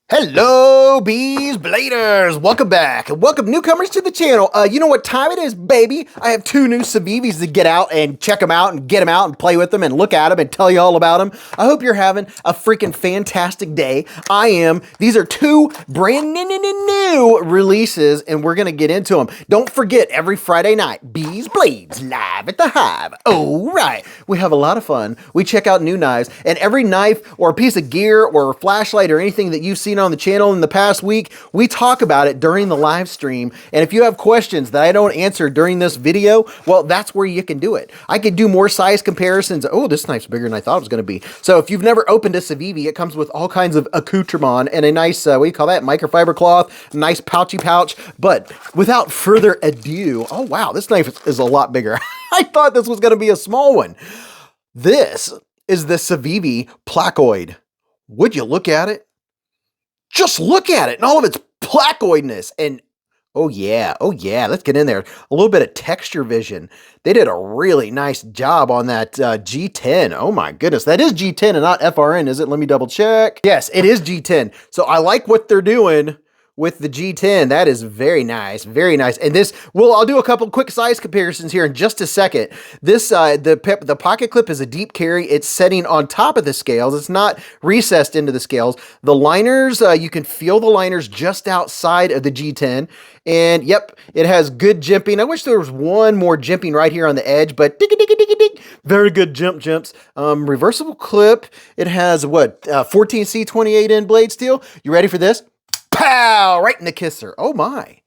Hello, Beez Bladers! Welcome back, and welcome newcomers to the channel. You know what time it is, baby? I have two new Civivis to get out and check them out and get them out and play with them and look at them and tell you all about them. I hope you're having a freaking fantastic day. I am. These are two brand new releases, and we're gonna get into them. Don't forget, every Friday night, Beez Blades live at the Hive. All right, we have a lot of fun. We check out new knives, and every knife or piece of gear or flashlight or anything that you've seen on the channel in the past week, we talk about it during the live stream. And if you have questions that I don't answer during this video, well, that's where you can do it. I could do more size comparisons. Oh, this knife's bigger than I thought it was going to be. So if you've never opened a Civivi, it comes with all kinds of accoutrement and a nice, what do you call that? Microfiber cloth, nice pouchy pouch. But without further ado, oh wow, this knife is a lot bigger. I thought this was going to be a small one. This is the Civivi Placoid. Would you look at it? Just look at it and all of its placoidness. And oh yeah, let's get in there. A little bit of texture vision. They did a really nice job on that G10. Oh my goodness, that is G10 and not FRN, is it? Let me double check. Yes, it is G10. So I like what they're doing with the G10. That is very nice, very nice. And this, well, I'll do a couple quick size comparisons here in just a second. This, the pocket clip is a deep carry. It's setting on top of the scales. It's not recessed into the scales. The liners, you can feel the liners just outside of the G10. And yep, it has good jimping. I wish there was one more jimping right here on the edge, but very good jumps. Reversible clip. It has what, 14C 28N blade steel. You ready for this? Pow! Right in the kisser. Oh my.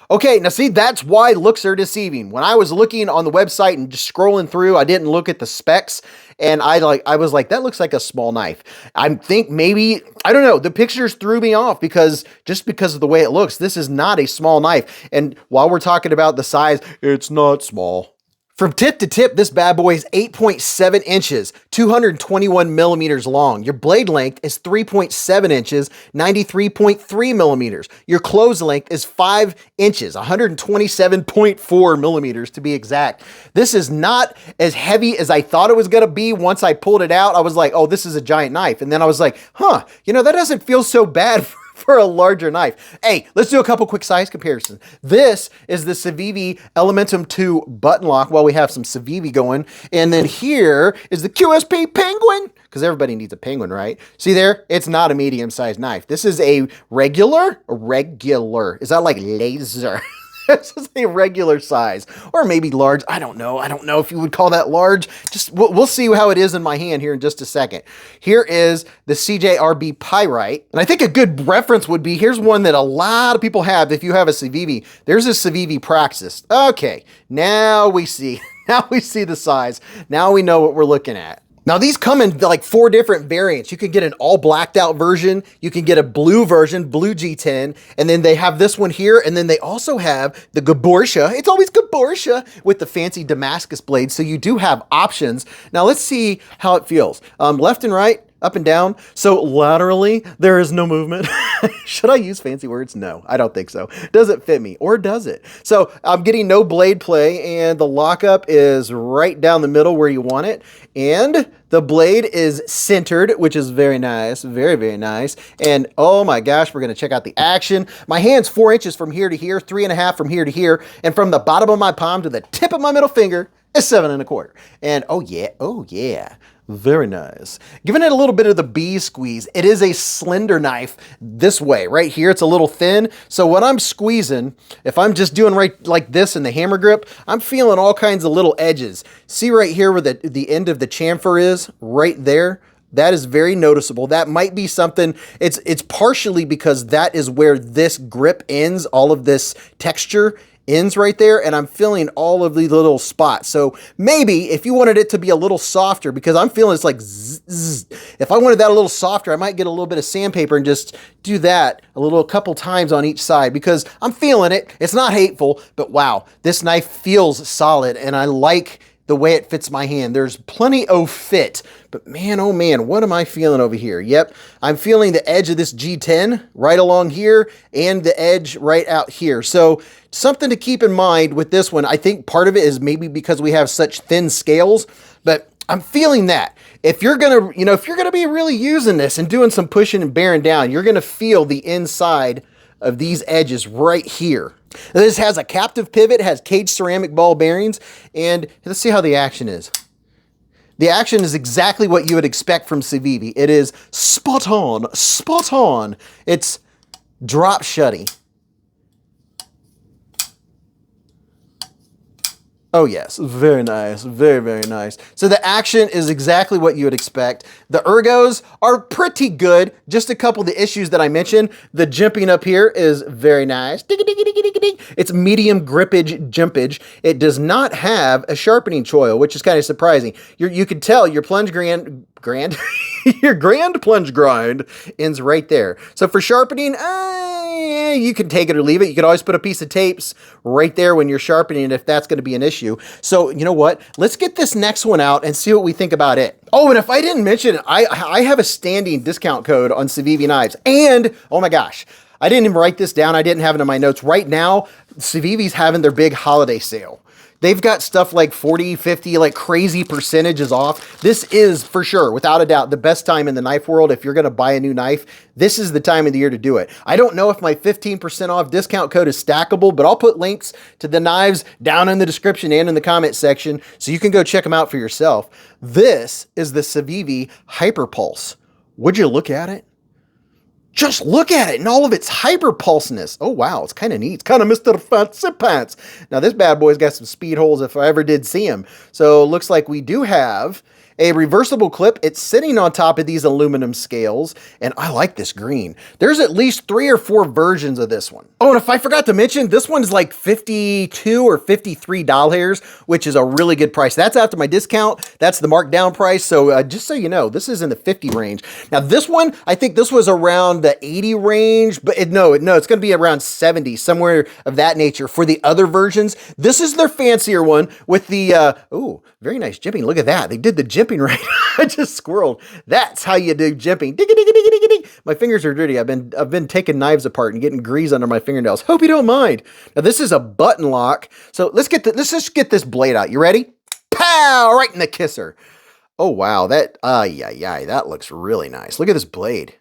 Okay, now see, that's why looks are deceiving. When I was looking on the website and just scrolling through, I didn't look at the specs, and I was like, that looks like a small knife. I think maybe, I don't know, the pictures threw me off because of the way it looks. This is not a small knife. And while we're talking about the size, it's not small. From tip to tip, this bad boy is 8.7 inches, 221 millimeters long. Your blade length is 3.7 inches, 93.3 millimeters. Your close length is 5 inches, 127.4 millimeters to be exact. This is not as heavy as I thought it was going to be. Once I pulled it out, I was like, oh, this is a giant knife. And then I was like, huh, you know, that doesn't feel so bad for a larger knife. Hey, let's do a couple quick size comparisons. This is the Civivi Elementum 2 button lock while we have some Civivi going. And then here is the QSP Penguin, because everybody needs a penguin, right? See there? It's not a medium-sized knife. This is a regular. Is that like laser? This is a regular size, or maybe large. I don't know. I don't know if you would call that large. Just we'll see how it is in my hand here in just a second. Here is the CJRB Pyrite, and I think a good reference would be, here's one that a lot of people have if you have a Civivi. There's a Civivi Praxis. Okay, now we see. Now we see the size. Now we know what we're looking at. Now these come in like 4 different variants. You can get an all blacked out version. You can get a blue version, blue G10. And then they have this one here. And then they also have the Gaborsha. It's always Gaborsha with the fancy Damascus blade. So you do have options. Now let's see how it feels. Left and right, up and down. So laterally, there is no movement. Should I use fancy words? No, I don't think so. Does it fit me, or does it? So I'm getting no blade play, and the lockup is right down the middle where you want it. And the blade is centered, which is very nice, very, very nice. And oh my gosh, we're gonna check out the action. My hand's 4 inches from here to here, 3.5 from here to here. And from the bottom of my palm to the tip of my middle finger is 7.25. And oh yeah. Very nice. Giving it a little bit of the bee squeeze. It is a slender knife this way. Right here, it's a little thin. So when I'm squeezing, if I'm just doing right like this in the hammer grip, I'm feeling all kinds of little edges. See right here where the end of the chamfer is? Right there. That is very noticeable. That might be something, it's partially because that is where this grip ends, all of this texture ends right there, and I'm feeling all of these little spots. So maybe if you wanted it to be a little softer, because I'm feeling it's like zzz, if I wanted that a little softer, I might get a little bit of sandpaper and just do that a couple times on each side, because I'm feeling it. It's not hateful, but wow, this knife feels solid, and I like the way it fits my hand. There's plenty of fit, but man, oh man, what am I feeling over here? Yep, I'm feeling the edge of this G10 right along here and the edge right out here. So something to keep in mind with this one. I think part of it is maybe because we have such thin scales, but I'm feeling that. If you're gonna, if you're gonna be really using this and doing some pushing and bearing down, you're gonna feel the inside of these edges right here. Now, this has a captive pivot, has caged ceramic ball bearings, and let's see how the action is. The action is exactly what you would expect from Civivi. It is spot on, spot on. It's drop shutty. Oh yes, very nice, very, very nice. So the action is exactly what you would expect. The ergos are pretty good. Just a couple of the issues that I mentioned. The jimping up here is very nice. It's medium grippage jimpage. It does not have a sharpening choil, which is kind of surprising. You could tell your plunge your grand plunge grind ends right there. So for sharpening, you can take it or leave it. You can always put a piece of tapes right there when you're sharpening if that's going to be an issue. So you know what? Let's get this next one out and see what we think about it. Oh, and if I didn't mention it, I have a standing discount code on Civivi knives. And, oh my gosh, I didn't even write this down. I didn't have it in my notes. Right now, Civivi's having their big holiday sale. They've got stuff like 40, 50, like crazy percentages off. This is for sure, without a doubt, the best time in the knife world. If you're going to buy a new knife, this is the time of the year to do it. I don't know if my 15% off discount code is stackable, but I'll put links to the knives down in the description and in the comment section so you can go check them out for yourself. This is the Civivi Hyper Pulse. Would you look at it? Just look at it in all of its hyper-pulseness. Oh, wow, it's kind of neat. It's kind of Mr. Fancy Pants. Now, this bad boy's got some speed holes if I ever did see him. So, it looks like we do have a reversible clip. It's sitting on top of these aluminum scales, and I like this green. There's at least 3 or 4 versions of this one. Oh, and if I forgot to mention, this one's like $52 or $53, which is a really good price. That's after my discount. That's the markdown price. So just so you know, this is in the 50 range. Now this one, I think this was around the 80 range, but no, it's going to be around 70, somewhere of that nature for the other versions. This is their fancier one with the, ooh, very nice jimping. Look at that. They did the jimping right. I just squirreled. That's how you do jimping. My fingers are dirty. I've been taking knives apart and getting grease under my fingernails. Hope you don't mind. Now this is a button lock. So let's just get this blade out. You ready? Pow! Right in the kisser. Oh wow, that that looks really nice. Look at this blade.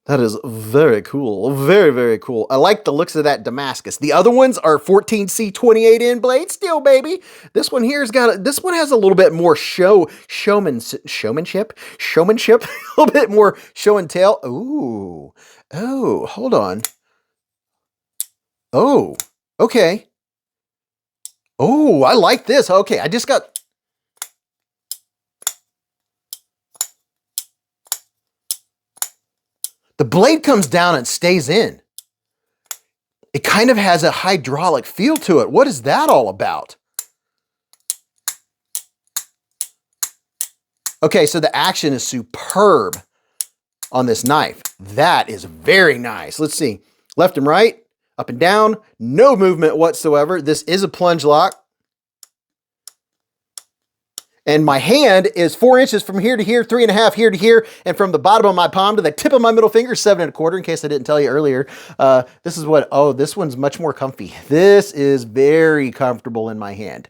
That is very cool. Very, very cool. I like the looks of that Damascus. The other ones are 14C 28N blades still, baby. This one here's this one has a little bit more showmanship, a little bit more show and tell. Ooh. Oh, hold on. Oh, okay. Oh, I like this. Okay, I just got... The blade comes down and stays in. It kind of has a hydraulic feel to it. What is that all about? Okay, so the action is superb on this knife. That is very nice. Let's see. Left and right, up and down, no movement whatsoever. This is a plunge lock. And my hand is 4 inches from here to here, 3.5 here to here, and from the bottom of my palm to the tip of my middle finger, 7.25, in case I didn't tell you earlier. This is what, oh, this one's much more comfy. This is very comfortable in my hand.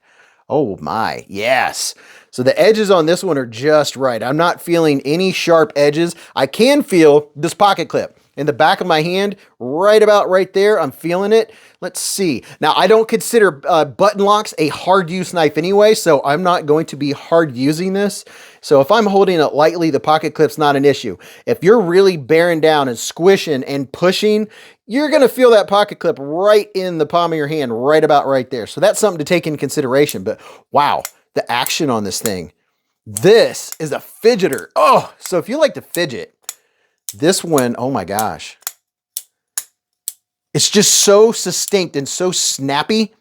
Oh my, yes. So the edges on this one are just right. I'm not feeling any sharp edges. I can feel this pocket clip in the back of my hand, right about right there. I'm feeling it. Let's see. Now, I don't consider button locks a hard use knife anyway, so I'm not going to be hard using this. So if I'm holding it lightly, the pocket clip's not an issue. If you're really bearing down and squishing and pushing, you're going to feel that pocket clip right in the palm of your hand, right about right there. So that's something to take into consideration. But wow, the action on this thing. This is a fidgeter. Oh, so if you like to fidget, this one, oh my gosh. It's just so succinct and so snappy.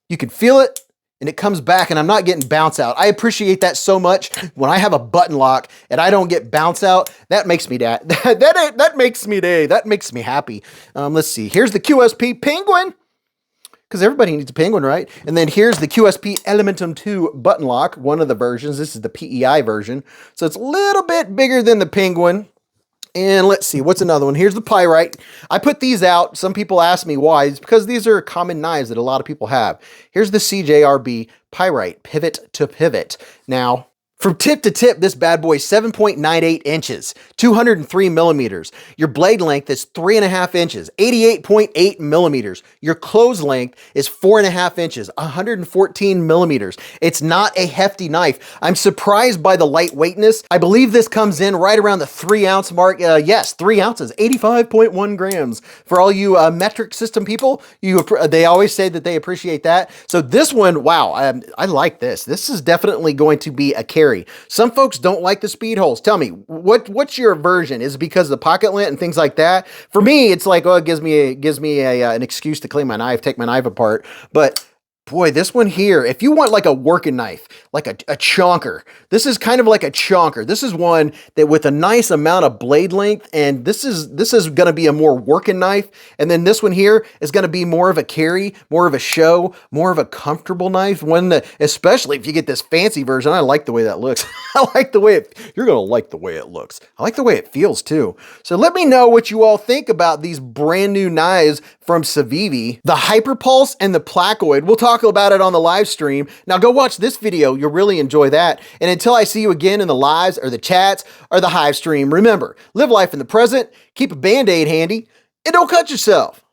You can feel it and it comes back and I'm not getting bounce out. I appreciate that so much. When I have a button lock and I don't get bounce out, that makes me that makes me happy. Let's see. Here's the QSP Penguin, because everybody needs a Penguin, right? And then here's the QSP Elementum 2 button lock, one of the versions. This is the PEI version. So it's a little bit bigger than the Penguin. And let's see, what's another one? Here's the Pyrite. I put these out. Some people ask me why. It's because these are common knives that a lot of people have. Here's the CJRB Pyrite, pivot to pivot. Now, From tip to tip, this bad boy is 7.98 inches, 203 millimeters. Your blade length is 3.5 inches, 88.8 millimeters. Your close length is 4.5 inches, 114 millimeters. It's not a hefty knife. I'm surprised by the lightweightness. I believe this comes in right around the 3 ounce mark. Yes, 3 ounces, 85.1 grams. For all you metric system people, they always say that they appreciate that. So this one, wow, I like this. This is definitely going to be a carry. Some folks don't like the speed holes. Tell me, what's your aversion? Is it because of the pocket lint and things like that? For me, it's like, oh, it gives me an excuse to clean my knife, take my knife apart. But boy, this one here, if you want like a working knife, like a chonker, this is kind of like a chonker. This is one that with a nice amount of blade length, and this is going to be a more working knife. And then this one here is going to be more of a carry, more of a show, more of a comfortable knife. One that, especially if you get this fancy version, I like the way that looks. I like the way you're going to like the way it looks. I like the way it feels too. So let me know what you all think about these brand new knives from Civivi, the Hyperpulse and the Placoid. We'll talk about it on the live stream. Now go watch this video. You'll really enjoy that. And until I see you again in the lives or the chats or the hive stream, remember, live life in the present, keep a Band-Aid handy, and don't cut yourself.